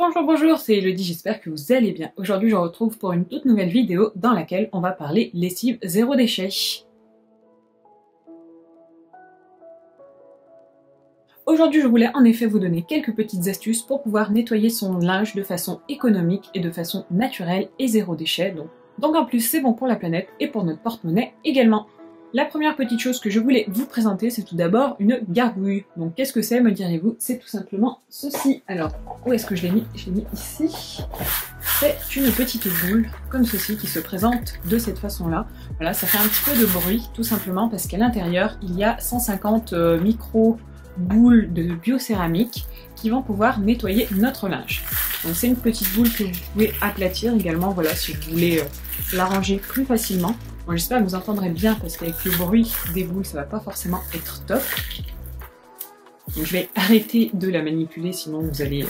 Bonjour, bonjour, c'est Elodie, j'espère que vous allez bien. Aujourd'hui, je vous retrouve pour une toute nouvelle vidéo dans laquelle on va parler lessive zéro déchet. Aujourd'hui, je voulais en effet vous donner quelques petites astuces pour pouvoir nettoyer son linge de façon économique et de façon naturelle et zéro déchet. Donc en plus, c'est bon pour la planète et pour notre porte-monnaie également. La première petite chose que je voulais vous présenter, c'est tout d'abord une gargouille. Donc qu'est-ce que c'est, me direz-vous? C'est tout simplement ceci. Alors, où est-ce que je l'ai mis? Je l'ai mis ici. C'est une petite boule, comme ceci, qui se présente de cette façon-là. Voilà, ça fait un petit peu de bruit, tout simplement, parce qu'à l'intérieur, il y a 150 micro-boules de biocéramique qui vont pouvoir nettoyer notre linge. Donc c'est une petite boule que vous pouvez aplatir également, voilà, si vous voulez l'arranger plus facilement. Bon, j'espère que vous entendrez bien parce qu'avec le bruit des boules, ça va pas forcément être top. Donc je vais arrêter de la manipuler, sinon vous allez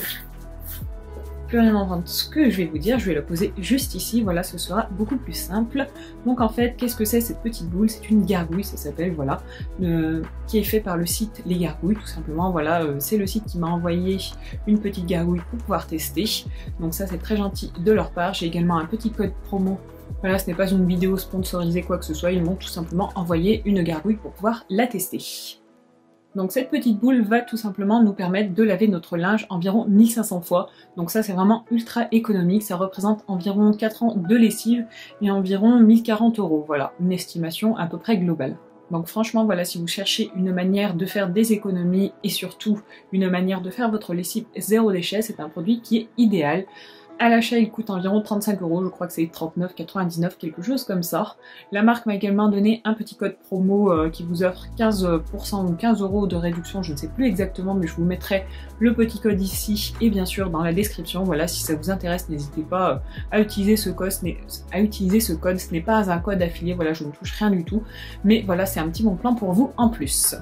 plus rien entendre ce que je vais vous dire. Je vais la poser juste ici, voilà, ce sera beaucoup plus simple. Donc en fait, qu'est-ce que c'est cette petite boule? C'est une gargouille, ça s'appelle, voilà, qui est fait par le site Les Gargouilles, tout simplement. Voilà, c'est le site qui m'a envoyé une petite gargouille pour pouvoir tester. Donc ça, c'est très gentil de leur part. J'ai également un petit code promo. Voilà, ce n'est pas une vidéo sponsorisée quoi que ce soit, ils m'ont tout simplement envoyé une gargouille pour pouvoir la tester. Donc cette petite boule va tout simplement nous permettre de laver notre linge environ 1500 fois. Donc ça c'est vraiment ultra économique, ça représente environ 4 ans de lessive et environ 1040 €. Voilà, une estimation à peu près globale. Donc franchement voilà, si vous cherchez une manière de faire des économies et surtout une manière de faire votre lessive zéro déchet, c'est un produit qui est idéal. À l'achat, il coûte environ 35 €, je crois que c'est 39,99 €, quelque chose comme ça. La marque m'a également donné un petit code promo qui vous offre 15% ou 15 € de réduction, je ne sais plus exactement, mais je vous mettrai le petit code ici et bien sûr dans la description. Voilà, si ça vous intéresse, n'hésitez pas à utiliser ce code. Ce n'est pas un code affilié, voilà, je ne touche rien du tout. Mais voilà, c'est un petit bon plan pour vous en plus.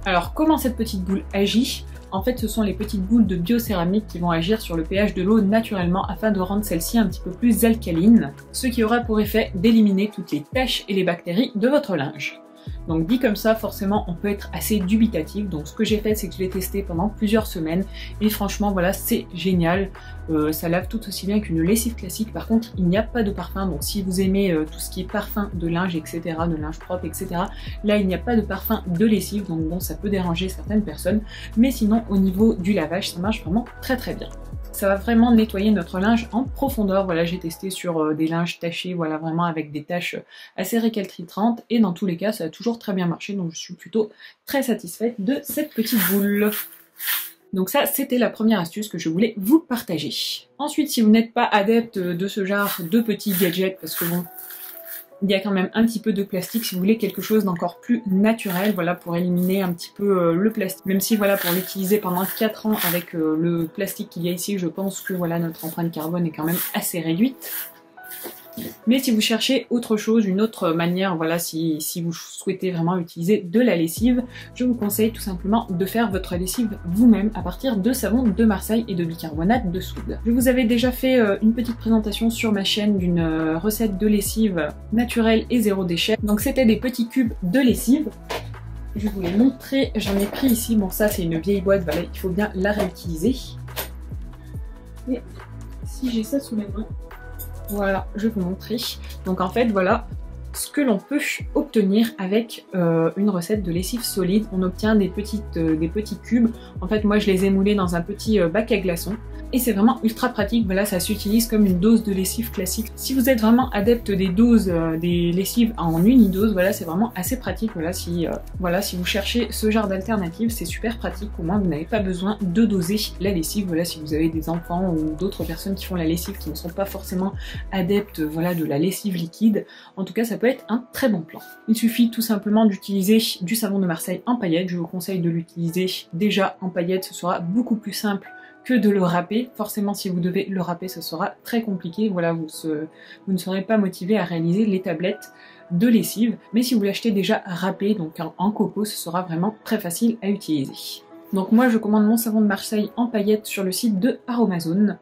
Alors, comment cette petite boule agit? En fait, ce sont les petites boules de biocéramique qui vont agir sur le pH de l'eau naturellement afin de rendre celle-ci un petit peu plus alcaline, ce qui aura pour effet d'éliminer toutes les taches et les bactéries de votre linge. Donc dit comme ça, forcément, on peut être assez dubitatif. Donc ce que j'ai fait, c'est que je l'ai testé pendant plusieurs semaines et franchement, voilà, c'est génial. Ça lave tout aussi bien qu'une lessive classique. Par contre, il n'y a pas de parfum. Donc si vous aimez tout ce qui est parfum de linge, etc., de linge propre, etc., là, il n'y a pas de parfum de lessive. Donc bon, ça peut déranger certaines personnes. Mais sinon, au niveau du lavage, ça marche vraiment très très bien. Ça va vraiment nettoyer notre linge en profondeur. Voilà, j'ai testé sur des linges tachés, voilà, vraiment avec des taches assez récalcitrantes. Et dans tous les cas, ça a toujours très bien marché. Donc je suis plutôt très satisfaite de cette petite boule. Donc ça, c'était la première astuce que je voulais vous partager. Ensuite, si vous n'êtes pas adepte de ce genre de petits gadgets, parce que bon, il y a quand même un petit peu de plastique, si vous voulez quelque chose d'encore plus naturel, voilà, pour éliminer un petit peu le plastique. Même si, voilà, pour l'utiliser pendant 4 ans avec le plastique qu'il y a ici, je pense que, voilà, notre empreinte carbone est quand même assez réduite. Mais si vous cherchez autre chose, une autre manière, voilà, si vous souhaitez vraiment utiliser de la lessive, je vous conseille tout simplement de faire votre lessive vous-même à partir de savon de Marseille et de bicarbonate de soude. Je vous avais déjà fait une petite présentation sur ma chaîne d'une recette de lessive naturelle et zéro déchet. Donc c'était des petits cubes de lessive. Je vais vous les montrer, j'en ai pris ici, bon ça c'est une vieille boîte, voilà, il faut bien la réutiliser. Et si j'ai ça sous les mains, voilà, je vais vous montrer. Donc en fait, voilà ce que l'on peut obtenir avec une recette de lessive solide. On obtient des petits cubes. En fait, moi, je les ai moulés dans un petit bac à glaçons. Et c'est vraiment ultra pratique. Voilà, ça s'utilise comme une dose de lessive classique. Si vous êtes vraiment adepte des doses des lessives en unidose, voilà, c'est vraiment assez pratique. Voilà, si vous cherchez ce genre d'alternative, c'est super pratique. Au moins, vous n'avez pas besoin de doser la lessive. Voilà, si vous avez des enfants ou d'autres personnes qui font la lessive qui ne sont pas forcément adeptes, voilà, de la lessive liquide. En tout cas, ça peut être un très bon plan. Il suffit tout simplement d'utiliser du savon de Marseille en paillettes. Je vous conseille de l'utiliser déjà en paillettes. Ce sera beaucoup plus simple que de le râper. Forcément, si vous devez le râper, ce sera très compliqué. Voilà, vous ne serez pas motivé à réaliser les tablettes de lessive. Mais si vous l'achetez déjà râpé, donc en coco, ce sera vraiment très facile à utiliser. Donc moi, je commande mon savon de Marseille en paillettes sur le site de Aromazone.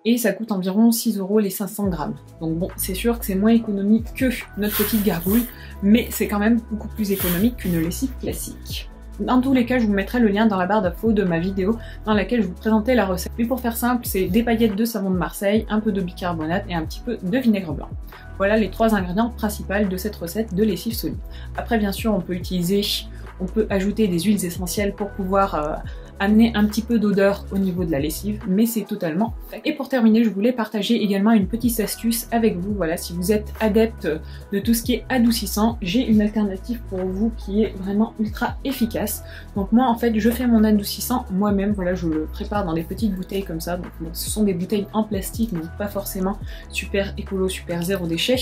Et ça coûte environ 6 € les 500 grammes. Donc bon, c'est sûr que c'est moins économique que notre petite gargouille, mais c'est quand même beaucoup plus économique qu'une lessive classique. Dans tous les cas, je vous mettrai le lien dans la barre d'infos de ma vidéo dans laquelle je vous présentais la recette. Mais pour faire simple, c'est des paillettes de savon de Marseille, un peu de bicarbonate et un petit peu de vinaigre blanc. Voilà les 3 ingrédients principaux de cette recette de lessive solide. Après, bien sûr, on peut ajouter des huiles essentielles pour pouvoir amener un petit peu d'odeur au niveau de la lessive, mais c'est totalement fait. Et pour terminer, je voulais partager également une petite astuce avec vous. Voilà, si vous êtes adepte de tout ce qui est adoucissant, j'ai une alternative pour vous qui est vraiment ultra efficace. Donc moi, en fait, je fais mon adoucissant moi-même. Voilà, je le prépare dans des petites bouteilles comme ça. Donc ce sont des bouteilles en plastique, donc pas forcément super écolo, super zéro déchet,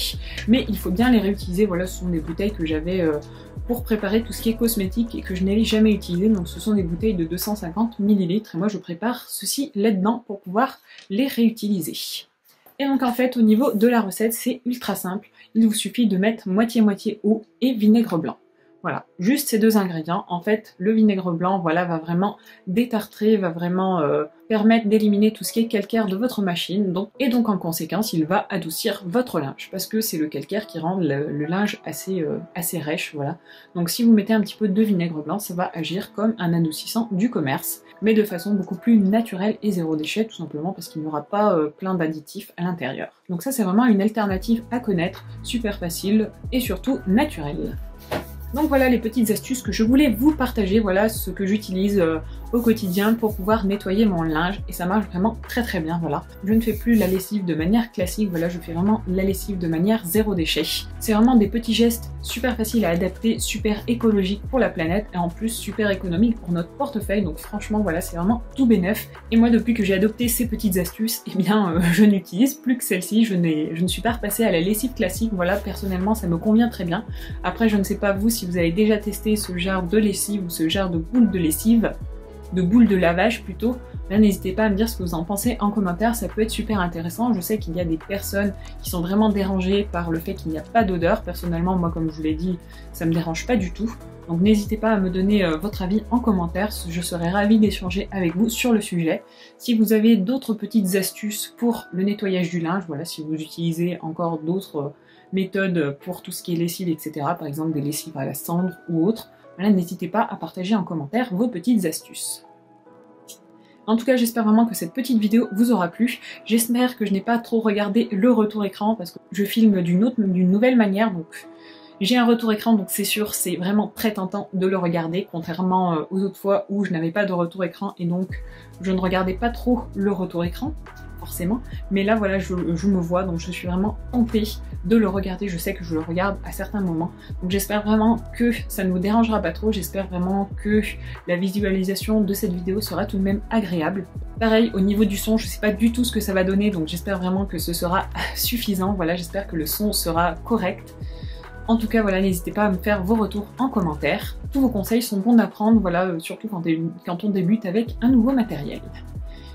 mais il faut bien les réutiliser. Voilà, ce sont des bouteilles que j'avais pour préparer tout ce qui est cosmétique et que je n'ai jamais utilisé. Donc ce sont des bouteilles de 250 ml et moi je prépare ceci là-dedans pour pouvoir les réutiliser. Et donc en fait au niveau de la recette c'est ultra simple, il vous suffit de mettre moitié-moitié eau et vinaigre blanc. Voilà, juste ces 2 ingrédients. En fait, le vinaigre blanc, voilà, va vraiment détartrer, va vraiment permettre d'éliminer tout ce qui est calcaire de votre machine. Et donc en conséquence, il va adoucir votre linge parce que c'est le calcaire qui rend le linge assez rêche, voilà. Donc si vous mettez un petit peu de vinaigre blanc, ça va agir comme un adoucissant du commerce, mais de façon beaucoup plus naturelle et zéro déchet, tout simplement parce qu'il n'y aura pas plein d'additifs à l'intérieur. Donc ça, c'est vraiment une alternative à connaître, super facile et surtout naturelle. Donc voilà les petites astuces que je voulais vous partager, voilà ce que j'utilise au quotidien pour pouvoir nettoyer mon linge et ça marche vraiment très très bien, voilà. Je ne fais plus la lessive de manière classique, voilà, je fais vraiment la lessive de manière zéro déchet. C'est vraiment des petits gestes super faciles à adapter, super écologiques pour la planète et en plus super économiques pour notre portefeuille, donc franchement voilà, c'est vraiment tout bénef. Et moi depuis que j'ai adopté ces petites astuces, eh bien je n'utilise plus que celle-ci, je ne suis pas repassée à la lessive classique, voilà, personnellement ça me convient très bien. Après je ne sais pas vous si vous avez déjà testé ce genre de lessive ou ce genre de boule de lessive, de boule de lavage plutôt, là n'hésitez pas à me dire ce que vous en pensez en commentaire, ça peut être super intéressant. Je sais qu'il y a des personnes qui sont vraiment dérangées par le fait qu'il n'y a pas d'odeur. Personnellement, moi comme je vous l'ai dit, ça me dérange pas du tout. Donc n'hésitez pas à me donner votre avis en commentaire, je serais ravie d'échanger avec vous sur le sujet. Si vous avez d'autres petites astuces pour le nettoyage du linge, voilà, si vous utilisez encore d'autres méthodes pour tout ce qui est lessive, etc. Par exemple des lessives à la cendre ou autres, voilà, n'hésitez pas à partager en commentaire vos petites astuces. En tout cas, j'espère vraiment que cette petite vidéo vous aura plu. J'espère que je n'ai pas trop regardé le retour écran parce que je filme d'une nouvelle manière, donc j'ai un retour écran, donc c'est sûr, c'est vraiment très tentant de le regarder, contrairement aux autres fois où je n'avais pas de retour écran et donc je ne regardais pas trop le retour écran, forcément. Mais là, voilà, je me vois, donc je suis vraiment tentée de le regarder. Je sais que je le regarde à certains moments, donc j'espère vraiment que ça ne vous dérangera pas trop. J'espère vraiment que la visualisation de cette vidéo sera tout de même agréable. Pareil, au niveau du son, je sais pas du tout ce que ça va donner, donc j'espère vraiment que ce sera suffisant. Voilà, j'espère que le son sera correct. En tout cas, voilà, n'hésitez pas à me faire vos retours en commentaire. Tous vos conseils sont bons à prendre, voilà, surtout quand on débute avec un nouveau matériel.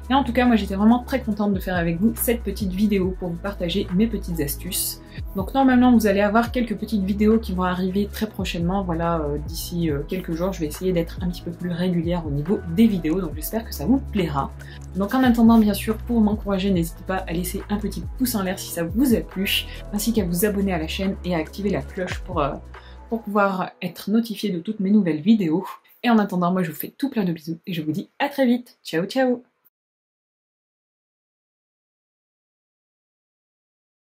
Et en tout cas, moi j'étais vraiment très contente de faire avec vous cette petite vidéo pour vous partager mes petites astuces. Donc normalement, vous allez avoir quelques petites vidéos qui vont arriver très prochainement, voilà, d'ici quelques jours. Je vais essayer d'être un petit peu plus régulière au niveau des vidéos, donc j'espère que ça vous plaira. Donc en attendant, bien sûr, pour m'encourager, n'hésitez pas à laisser un petit pouce en l'air si ça vous a plu, ainsi qu'à vous abonner à la chaîne et à activer la cloche pour pouvoir être notifié de toutes mes nouvelles vidéos. Et en attendant, moi je vous fais tout plein de bisous et je vous dis à très vite. Ciao ciao!